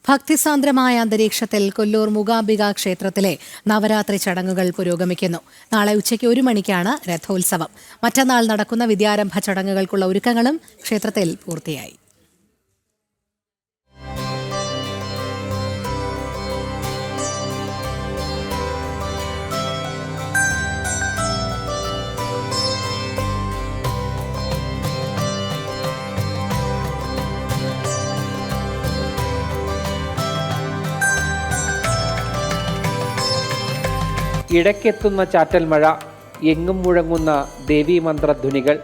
ഭക്തിസാന്ദ്രമായ അന്തരീക്ഷത്തിൽ കൊല്ലൂർ മൂകാംബിക ക്ഷേത്രത്തിലെ നവരാത്രി ചടങ്ങുകൾ പുരോഗമിക്കുന്നു. നാളെ ഉച്ചയ്ക്ക് 1 മണിക്കാണ് രഥോത്സവം. മറ്റന്നാൾ നടക്കുന്ന വിദ്യാരംഭ ചടങ്ങുകൾക്കുള്ള ഒരുക്കങ്ങളും ക്ഷേത്രത്തിൽ പൂർത്തിയായി. ഇടയ്ക്കെത്തുന്ന ചാറ്റൽ മഴ, എങ്ങും മുഴങ്ങുന്ന ദേവീമന്ത്രധ്വനികൾ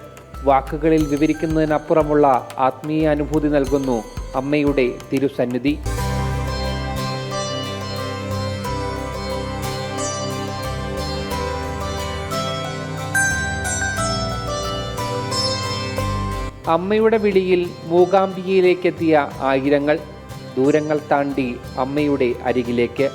വാക്കുകളിൽ വിവരിക്കുന്നതിനപ്പുറമുള്ള ആത്മീയ അനുഭൂതി നൽകുന്നു അമ്മയുടെ തിരുസന്നിധി. അമ്മയുടെ വിളിയിൽ മൂകാംബികയിലേക്കെത്തിയ ആയിരങ്ങൾ ദൂരങ്ങൾ താണ്ടി അമ്മയുടെ അരികിലേക്ക്.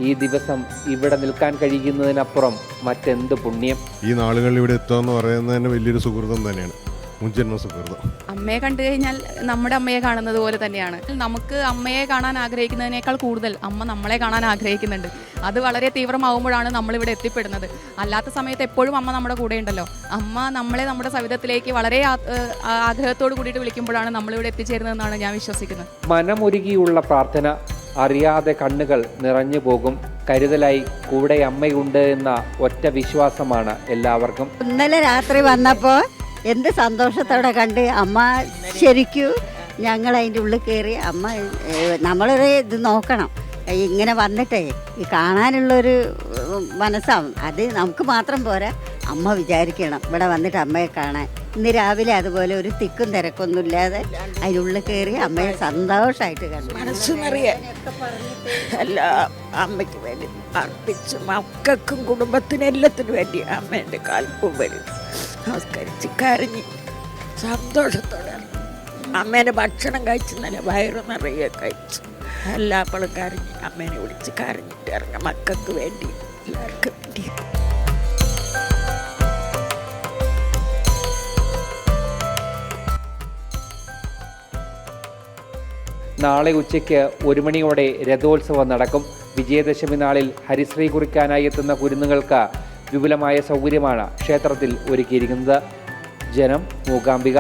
ഈ ദിവസം ഇവിടെ നിൽക്കാൻ കഴിയുന്നതിനപ്പുറം മറ്റെന്ത് പുണ്യം. ഈ നാളുകളിൽ ഇവിടെ എത്തുക എന്ന് പറയുന്നത് തന്നെ വലിയൊരു സുഹൃതം തന്നെയാണ്, മുൻജന്മ സുഹൃതം. അമ്മയെ കണ്ടു കഴിഞ്ഞാൽ നമ്മുടെ അമ്മയെ കാണുന്നത് പോലെ തന്നെയാണ്. നമുക്ക് അമ്മയെ കാണാൻ ആഗ്രഹിക്കുന്നതിനേക്കാൾ കൂടുതൽ അമ്മ നമ്മളെ കാണാൻ ആഗ്രഹിക്കുന്നുണ്ട്. അത് വളരെ തീവ്രമാവുമ്പോഴാണ് നമ്മളിവിടെ എത്തിപ്പെടുന്നത്. അല്ലാത്ത സമയത്ത് എപ്പോഴും അമ്മ നമ്മുടെ കൂടെ ഉണ്ടല്ലോ. അമ്മ നമ്മളെ നമ്മുടെ സവിധത്തിലേക്ക് വളരെ ആഗ്രഹത്തോട് കൂടിയിട്ട് വിളിക്കുമ്പോഴാണ് നമ്മളിവിടെ എത്തിച്ചേരുന്നതെന്നാണ് ഞാൻ വിശ്വസിക്കുന്നത്. മനമൊരുകിയുള്ള പ്രാർത്ഥന, അറിയാതെ കണ്ണുകൾ നിറഞ്ഞു പോകും. കരുതലായി കൂടെ അമ്മയുണ്ട് എന്ന ഒറ്റ വിശ്വാസമാണ് എല്ലാവർക്കും. ഇന്നലെ രാത്രി വന്നപ്പോൾ എന്ത് സന്തോഷത്തോടെ കണ്ട് അമ്മ. ശരിക്കും ഞങ്ങൾ അതിൻ്റെ ഉള്ളിൽ കയറി അമ്മ നമ്മളൊരു ഇത് നോക്കണം, ഇങ്ങനെ വന്നിട്ടേ ഈ കാണാനുള്ളൊരു മനസ്സാവും. അത് നമുക്ക് മാത്രം പോരാ, അമ്മ വിചാരിക്കണം ഇവിടെ വന്നിട്ട് അമ്മയെ കാണാൻ. ഇന്ന് രാവിലെ അതുപോലെ ഒരു തിക്കും തിരക്കൊന്നും ഇല്ലാതെ അതിനുള്ളിൽ കയറി അമ്മയെ സന്തോഷമായിട്ട് കണ്ടു. മനസ്സ് നിറയെ എല്ലാ അമ്മയ്ക്ക് വേണ്ടി അർപ്പിച്ചു. മക്കൾക്കും കുടുംബത്തിനും എല്ലാത്തിനും വേണ്ടി അമ്മേൻ്റെ കാൽപ്പും വരും നമസ്കരിച്ച് കരഞ്ഞ് സന്തോഷത്തോടെ അമ്മേൻ്റെ ഭക്ഷണം കഴിച്ച് നല്ല വയറ് നിറയെ കഴിച്ചു. എല്ലാ അപ്പോഴും കരഞ്ഞ് അമ്മേനെ വിളിച്ച് കരഞ്ഞിട്ട് ഇറങ്ങാം, മക്കൾക്ക് വേണ്ടി എല്ലാവർക്കും വേണ്ടി. നാളെ ഉച്ചയ്ക്ക് 1 മണിയോടെ രഥോത്സവം നടക്കും. വിജയദശമി നാളിൽ ഹരിശ്രീ കുറിക്കാനായി എത്തുന്ന കുരുന്നുകൾക്ക് വിപുലമായ സൗകര്യമാണ് ക്ഷേത്രത്തിൽ ഒരുക്കിയിരിക്കുന്നത്. ജനം, മൂകാംബിക.